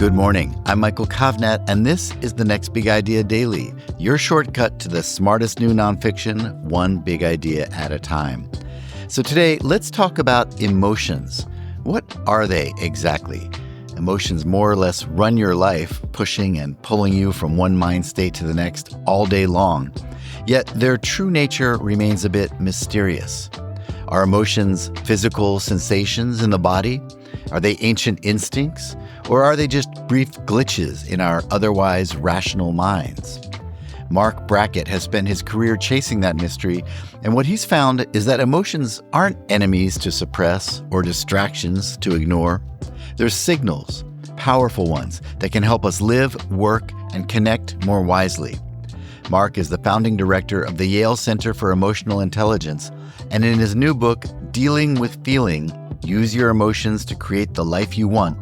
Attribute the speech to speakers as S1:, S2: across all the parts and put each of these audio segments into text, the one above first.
S1: Good morning. I'm Michael Kovnat, and this is the Next Big Idea Daily, your shortcut to the smartest new nonfiction, one big idea at a time. So today, let's talk about emotions. What are they exactly? Emotions more or less run your life, pushing and pulling you from one mind state to the next all day long. Yet their true nature remains a bit mysterious. Are emotions physical sensations in the body? Are they ancient instincts? Or are they just brief glitches in our otherwise rational minds? Mark Brackett has spent his career chasing that mystery, and what he's found is that emotions aren't enemies to suppress or distractions to ignore. They're signals, powerful ones, that can help us live, work, and connect more wisely. Mark is the founding director of the Yale Center for Emotional Intelligence, and in his new book, Dealing with Feeling, Use Your Emotions to Create the Life You Want,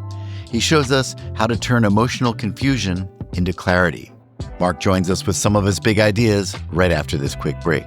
S1: he shows us how to turn emotional confusion into clarity. Mark joins us with some of his big ideas right after this quick break.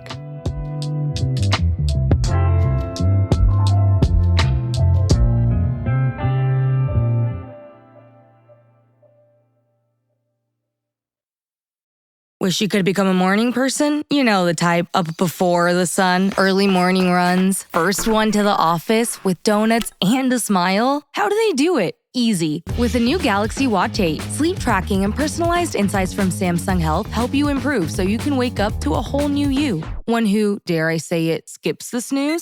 S2: Wish you could become a morning person? You know the type, up before the sun, early morning runs, first one to the office with donuts and a smile. How do they do it? Easy. With the new Galaxy Watch 8, sleep tracking and personalized insights from Samsung Health help you improve so you can wake up to a whole new you. One who, dare I say it, skips the snooze?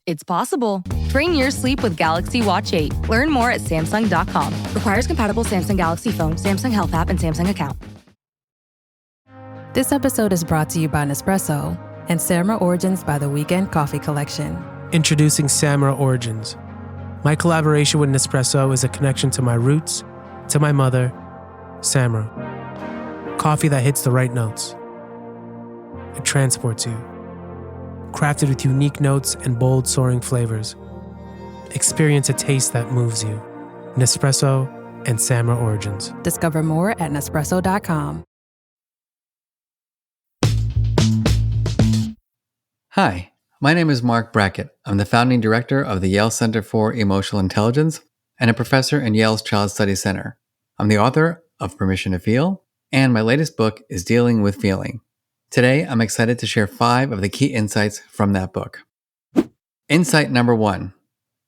S2: It's possible. Train your sleep with Galaxy Watch 8. Learn more at Samsung.com. Requires compatible Samsung Galaxy phone, Samsung Health app, and Samsung account.
S3: This episode is brought to you by Nespresso and Samra Origins by the Weekend Coffee Collection.
S4: Introducing Samra Origins. My collaboration with Nespresso is a connection to my roots, to my mother, Samra. Coffee that hits the right notes. It transports you. Crafted with unique notes and bold, soaring flavors. Experience a taste that moves you. Nespresso and Samra Origins.
S3: Discover more at Nespresso.com.
S5: Hi, my name is Mark Brackett. I'm the founding director of the Yale Center for Emotional Intelligence and a professor in Yale's Child Study Center. I'm the author of Permission to Feel, and my latest book is Dealing with Feeling. Today, I'm excited to share 5 of the key insights from that book. Insight number 1,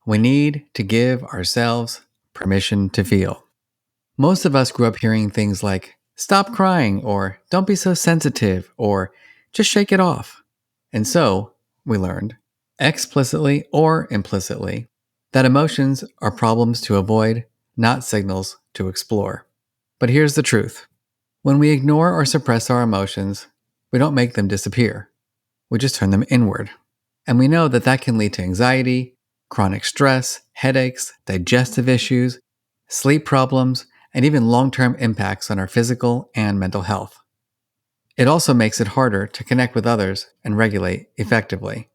S5: we need to give ourselves permission to feel. Most of us grew up hearing things like, stop crying, or don't be so sensitive, or just shake it off. And so, we learned, explicitly or implicitly, that emotions are problems to avoid, not signals to explore. But here's the truth. When we ignore or suppress our emotions, we don't make them disappear. We just turn them inward. And we know that that can lead to anxiety, chronic stress, headaches, digestive issues, sleep problems, and even long-term impacts on our physical and mental health. It also makes it harder to connect with others and regulate effectively.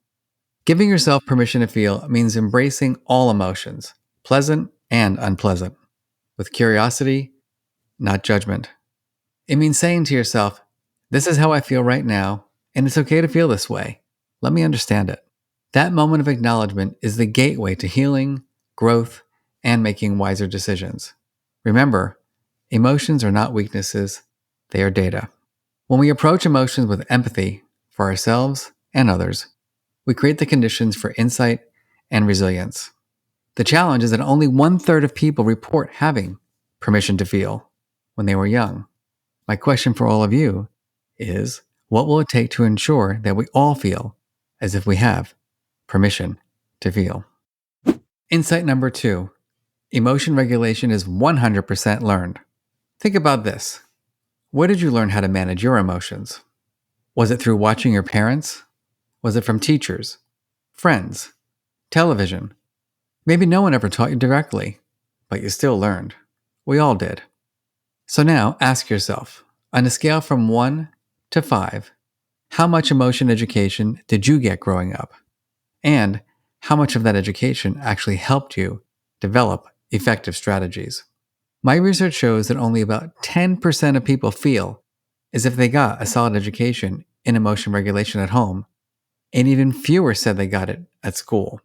S5: Giving yourself permission to feel means embracing all emotions, pleasant and unpleasant, with curiosity, not judgment. It means saying to yourself, this is how I feel right now, and it's okay to feel this way. Let me understand it. That moment of acknowledgement is the gateway to healing, growth, and making wiser decisions. Remember, emotions are not weaknesses, they are data. When we approach emotions with empathy for ourselves and others, we create the conditions for insight and resilience. The challenge is that only 1/3 of people report having permission to feel when they were young. My question for all of you is, what will it take to ensure that we all feel as if we have permission to feel? Insight number 2, emotion regulation is 100% learned. Think about this. Where did you learn how to manage your emotions? Was it through watching your parents? Was it from teachers, friends, television? Maybe no one ever taught you directly, but you still learned. We all did. So now ask yourself, on a scale from 1 to 5, how much emotion education did you get growing up? And how much of that education actually helped you develop effective strategies? My research shows that only about 10% of people feel as if they got a solid education in emotion regulation at home, and even fewer said they got it at school.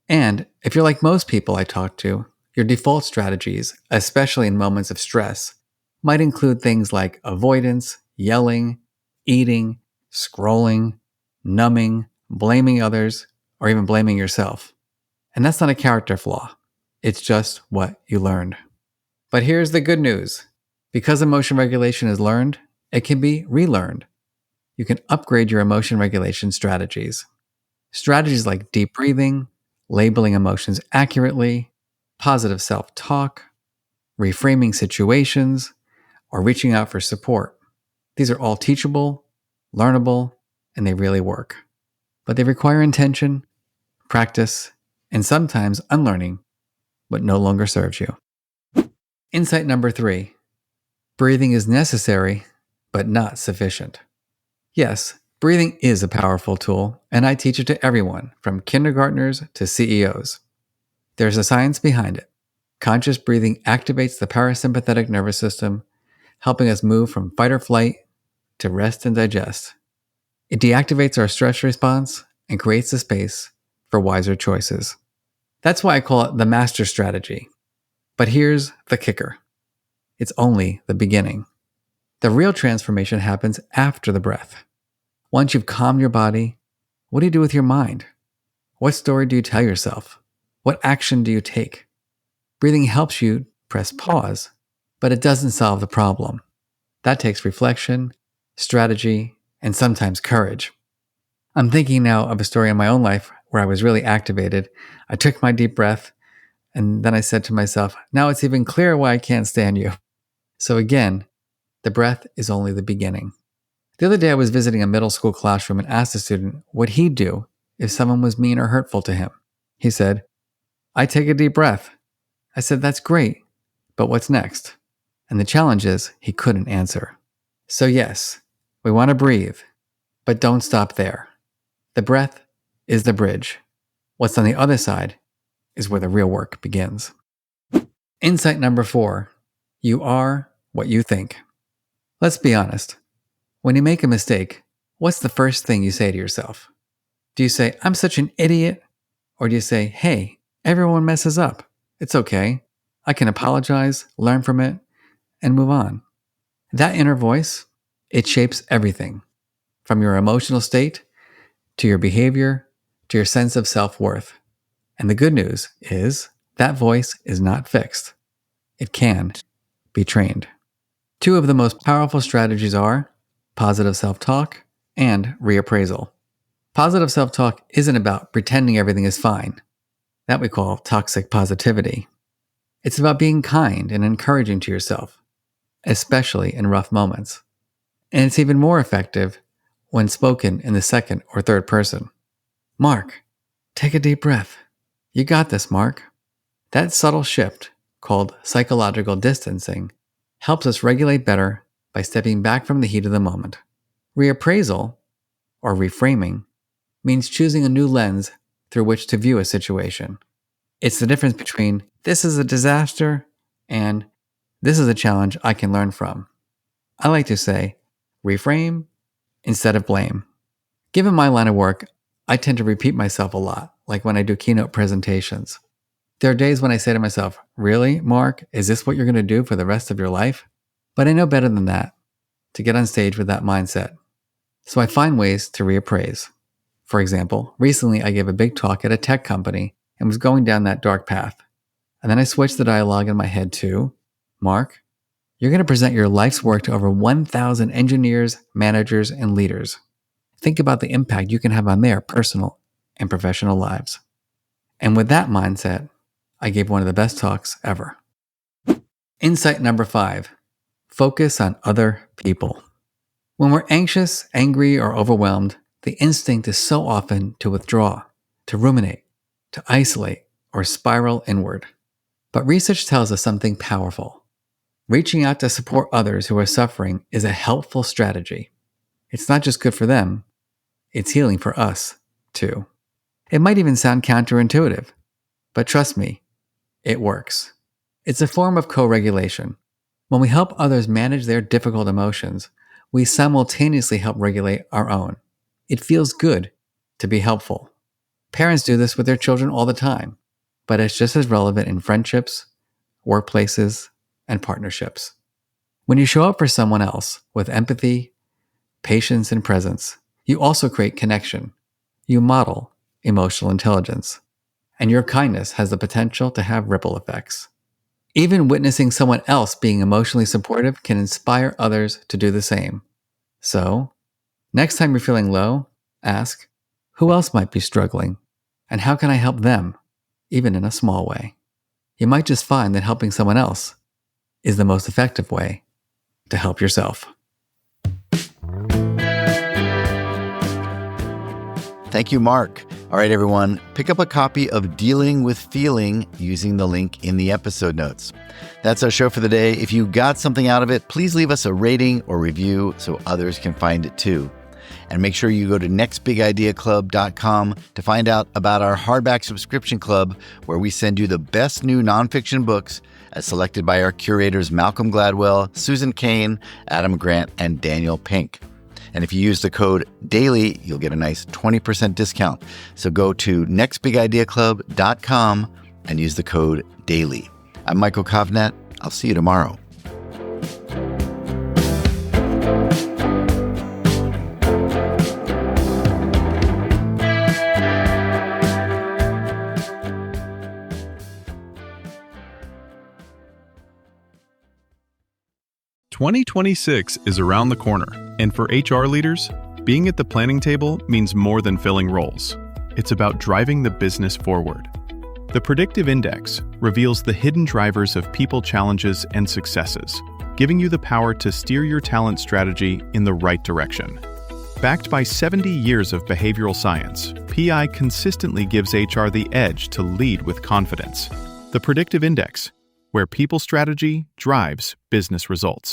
S5: And if you're like most people I talk to, Your default strategies, especially in moments of stress, might include things like avoidance, yelling, eating, scrolling, numbing, blaming others, or even blaming yourself. And that's not a character flaw. It's just what you learned. But here's the good news. Because emotion regulation is learned, it can be relearned. You can upgrade your emotion regulation strategies. Strategies like deep breathing, labeling emotions accurately, positive self-talk, reframing situations, or reaching out for support. These are all teachable, learnable, and they really work. But they require intention, practice, and sometimes unlearning what no longer serves you. Insight number 3. Breathing is necessary, but not sufficient. Yes, breathing is a powerful tool, and I teach it to everyone, from kindergartners to CEOs. There's a science behind it. Conscious breathing activates the parasympathetic nervous system, helping us move from fight or flight to rest and digest. It deactivates our stress response and creates the space for wiser choices. That's why I call it the master strategy. But here's the kicker. It's only the beginning. The real transformation happens after the breath. Once you've calmed your body, what do you do with your mind? What story do you tell yourself? What action do you take? Breathing helps you press pause, but it doesn't solve the problem. That takes reflection, strategy, and sometimes courage. I'm thinking now of a story in my own life where I was really activated. I took my deep breath, and then I said to myself, now it's even clearer why I can't stand you. So again, the breath is only the beginning. The other day I was visiting a middle school classroom and asked a student what he'd do if someone was mean or hurtful to him. He said, I take a deep breath. I said, that's great, but what's next? And the challenge is he couldn't answer. So yes, we want to breathe, but don't stop there. The breath is the bridge. What's on the other side is where the real work begins. Insight number 4, you are what you think. Let's be honest. When you make a mistake, what's the first thing you say to yourself? Do you say, I'm such an idiot? Or do you say, hey, everyone messes up. It's okay. I can apologize, learn from it, and move on. That inner voice, it shapes everything, from your emotional state to your behavior to your sense of self-worth. And the good news is that voice is not fixed. It can be trained. 2 of the most powerful strategies are positive self-talk and reappraisal. Positive self-talk isn't about pretending everything is fine. That we call toxic positivity. It's about being kind and encouraging to yourself, especially in rough moments. And it's even more effective when spoken in the second or third person. Mark, take a deep breath. You got this, Mark. That subtle shift, called psychological distancing, helps us regulate better by stepping back from the heat of the moment. Reappraisal, or reframing, means choosing a new lens through which to view a situation. It's the difference between this is a disaster and this is a challenge I can learn from. I like to say, reframe instead of blame. Given my line of work, I tend to repeat myself a lot, like when I do keynote presentations. There are days when I say to myself, really, Mark, is this what you're going to do for the rest of your life? But I know better than that, to get on stage with that mindset. So I find ways to reappraise. For example, recently I gave a big talk at a tech company and was going down that dark path. And then I switched the dialogue in my head to, Mark, you're going to present your life's work to over 1,000 engineers, managers, and leaders. Think about the impact you can have on their personal and professional lives. And with that mindset, I gave one of the best talks ever. Insight number 5, focus on other people. When we're anxious, angry, or overwhelmed, the instinct is so often to withdraw, to ruminate, to isolate, or spiral inward. But research tells us something powerful. Reaching out to support others who are suffering is a helpful strategy. It's not just good for them, it's healing for us, too. It might even sound counterintuitive, but trust me, it works. It's a form of co-regulation. When we help others manage their difficult emotions, we simultaneously help regulate our own. It feels good to be helpful. Parents do this with their children all the time. but it's just as relevant in friendships, workplaces, and partnerships. When you show up for someone else with empathy, patience, and presence, you also create connection. You model emotional intelligence. And your kindness has the potential to have ripple effects. Even witnessing someone else being emotionally supportive can inspire others to do the same. So, next time you're feeling low, ask, who else might be struggling? And how can I help them, even in a small way? You might just find that helping someone else is the most effective way to help yourself.
S1: Thank you, Mark. All right, everyone, pick up a copy of Dealing with Feeling using the link in the episode notes. That's our show for the day. If you got something out of it, please leave us a rating or review so others can find it too. And make sure you go to nextbigideaclub.com to find out about our hardback subscription club, where we send you the best new nonfiction books as selected by our curators Malcolm Gladwell, Susan Cain, Adam Grant, and Daniel Pink. And if you use the code DAILY, you'll get a nice 20% discount. So go to nextbigideaclub.com and use the code DAILY. I'm Michael Kovnat. I'll see you tomorrow.
S6: "2026 is around the corner, and for HR leaders, being at the planning table means more than filling roles. It's about driving the business forward. The Predictive Index reveals the hidden drivers of people challenges and successes, giving you the power to steer your talent strategy in the right direction. Backed by 70 years of behavioral science, PI consistently gives HR the edge to lead with confidence. The Predictive Index, where people strategy drives business results.